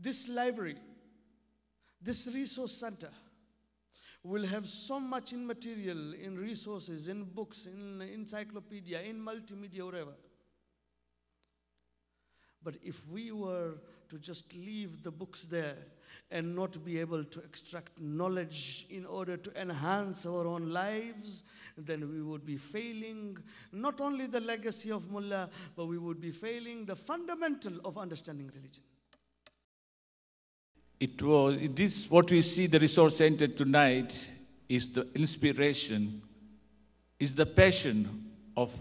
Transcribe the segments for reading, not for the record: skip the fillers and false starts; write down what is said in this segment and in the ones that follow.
this library, this resource center will have so much in material, in resources, in books, in encyclopedia, in multimedia, whatever. But if we were to just leave the books there and not be able to extract knowledge in order to enhance our own lives, then we would be failing not only the legacy of Mullah, but we would be failing the fundamental of understanding religion. It is what we see the resource center tonight is the inspiration, is the passion of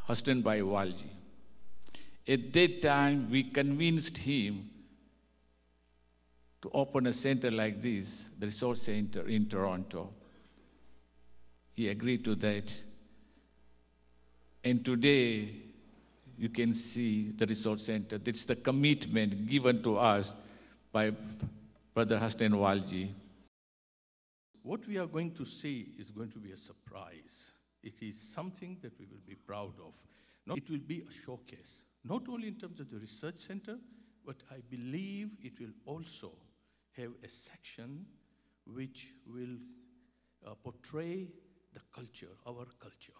Hassan Bhai Walji. At that time, we convinced him to open a center like this, the resource center in Toronto. He agreed to that. And today, you can see the resource center. That's the commitment given to us by Brother Hassan Walji. What we are going to see is going to be a surprise. It is something that we will be proud of. It will be a showcase, not only in terms of the research center, but I believe it will also have a section which will portray the culture, our culture.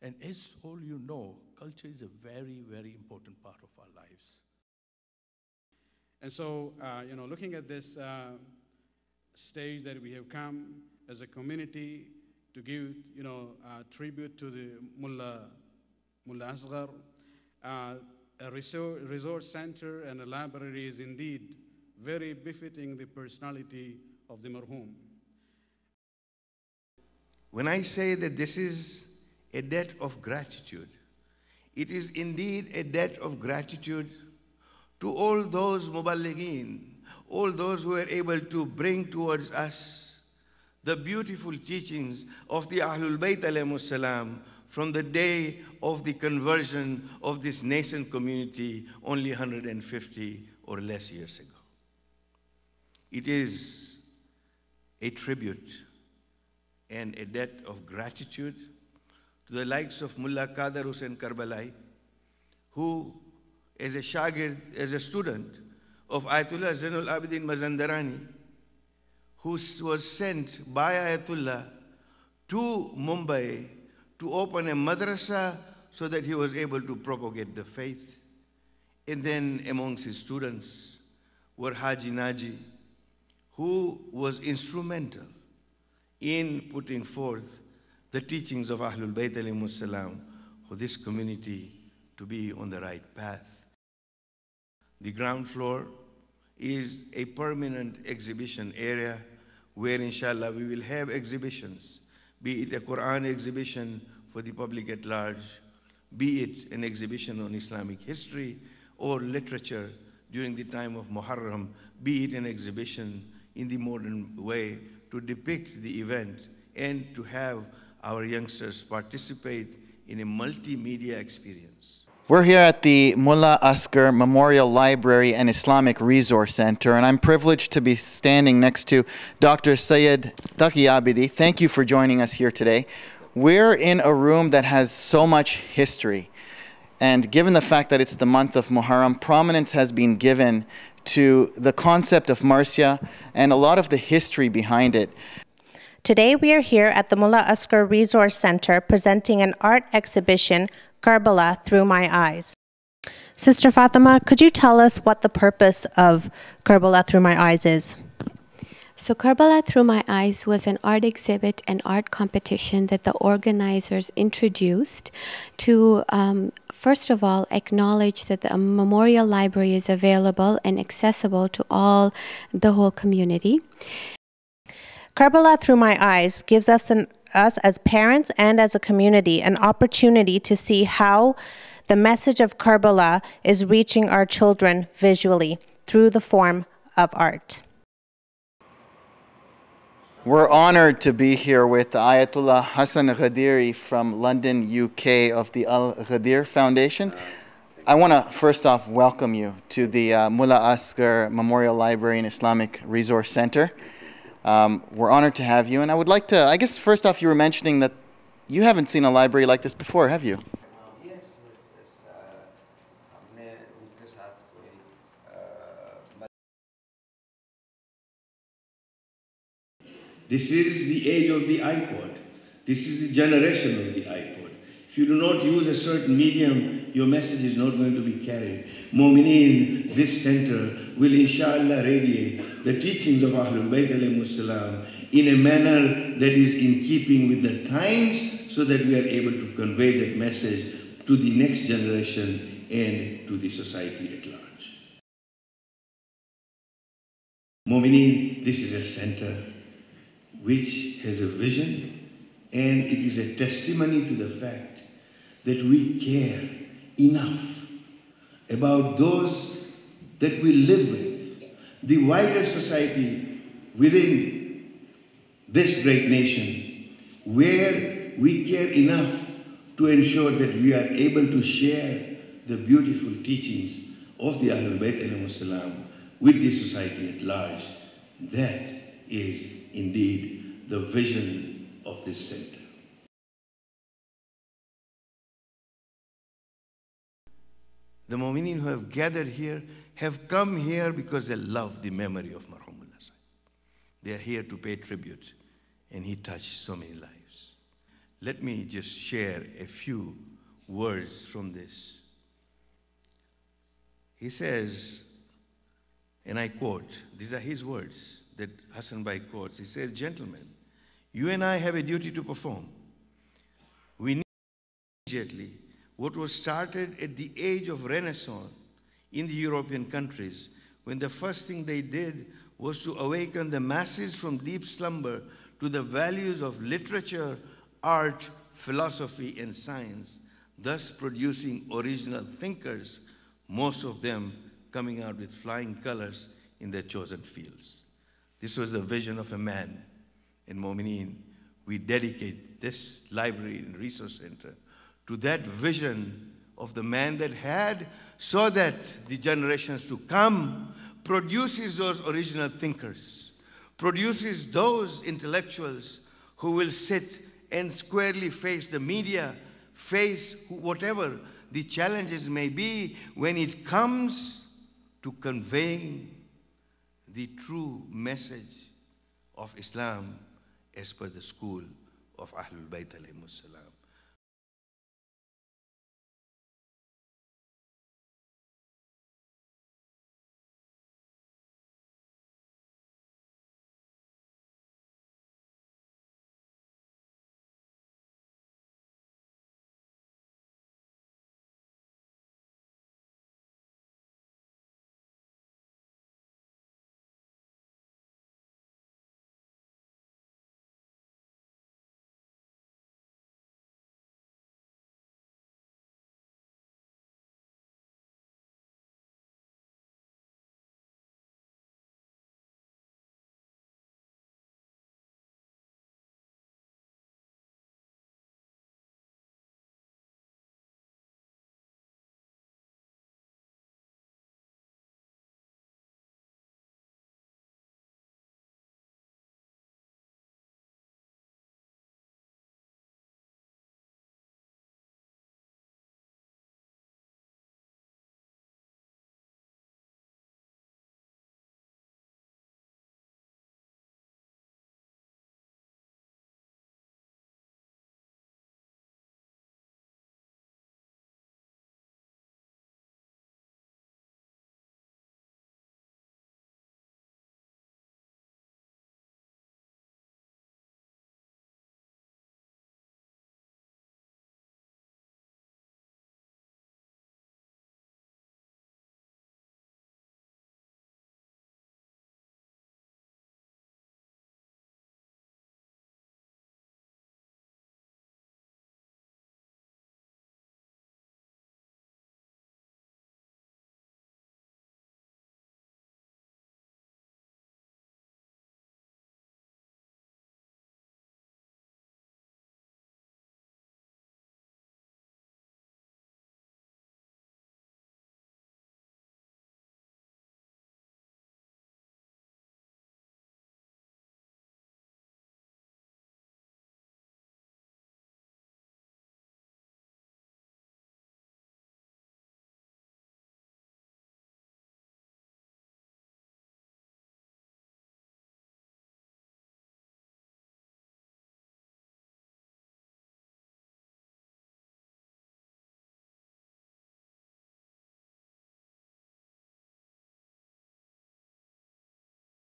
And as all you know, culture is a very, very important part of our lives. And so, looking at this stage that we have come as a community to give, tribute to the Mullah Asghar, a resource center and a library is indeed very befitting the personality of the marhum. When I say that this is a debt of gratitude, it is indeed a debt of gratitude to all those muballighin, all those who were able to bring towards us the beautiful teachings of the Ahlul Bayt alayhimus salam from the day of the conversion of this nascent community only 150 or less years ago. It is a tribute and a debt of gratitude to the likes of Mullah Qadar Hussain Karbalai, who as a shagird, as a student of Ayatollah Zainul Abidin Mazandarani, who was sent by Ayatollah to Mumbai to open a madrasa so that he was able to propagate the faith. And then amongst his students were Haji Naji, who was instrumental in putting forth the teachings of Ahlul Bayt alayhimus salam for this community to be on the right path. The ground floor is a permanent exhibition area where inshallah we will have exhibitions, be it a Quran exhibition for the public at large, be it an exhibition on Islamic history or literature during the time of Muharram, be it an exhibition in the modern way to depict the event and to have our youngsters participate in a multimedia experience. We're here at the Mullah Asghar Memorial Library and Islamic Resource Center, and I'm privileged to be standing next to Dr. Syed Taqi Abidi. Thank you for joining us here today. We're in a room that has so much history, and given the fact that it's the month of Muharram, prominence has been given to the concept of Marcia and a lot of the history behind it. Today we are here at the Mullah Asghar Resource Center presenting an art exhibition, Karbala Through My Eyes. Sister Fatima, could you tell us what the purpose of Karbala Through My Eyes is? So Karbala Through My Eyes was an art exhibit and art competition that the organizers introduced to, first of all, acknowledge that the memorial library is available and accessible to all, the whole community. Karbala Through My Eyes gives us as parents and as a community an opportunity to see how the message of Karbala is reaching our children visually through the form of art. We're honored to be here with Ayatollah Hassan Ghadiri from London, UK of the Al Ghadir Foundation. I want to first off welcome you to the Mullah Asghar Memorial Library and Islamic Resource Center. We're honored to have you, and I would like to, I guess first off, you were mentioning that you haven't seen a library like this before, have you? This is the age of the iPod. This is the generation of the iPod. If you do not use a certain medium, your message is not going to be carried. Mu'mineen, this center will inshallah radiate the teachings of Ahlul Bayt alayhimus salam in a manner that is in keeping with the times, so that we are able to convey that message to the next generation and to the society at large. Mu'mineen, this is a center which has a vision, and it is a testimony to the fact that we care enough about those that we live with, the wider society within this great nation, where we care enough to ensure that we are able to share the beautiful teachings of the Ahlul Bayt alayhimus salam with the society at large. That is indeed the vision of this center. The Mu'mineen who have gathered here have come here because they love the memory of Marhumullah Sahib. They are here to pay tribute, and he touched so many lives. Let me just share a few words from this. He says, and I quote, these are his words that Hassan Bhai quotes. He says, "Gentlemen, you and I have a duty to perform. We need immediately what was started at the age of Renaissance in the European countries, when the first thing they did was to awaken the masses from deep slumber to the values of literature, art, philosophy, and science, thus producing original thinkers, most of them coming out with flying colors in their chosen fields." This was the vision of a man. In Mu'mineen, we dedicate this library and resource center to that vision of the man that had, so that the generations to come produces those original thinkers, produces those intellectuals who will sit and squarely face the media, face whatever the challenges may be when it comes to conveying the true message of Islam as per the school of Ahlul Bayt alayhimus salam.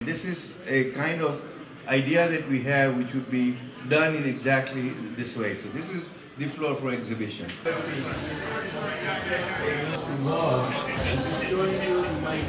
This is a kind of idea that we have which would be done in exactly this way. So this is the floor for exhibition. And showing you my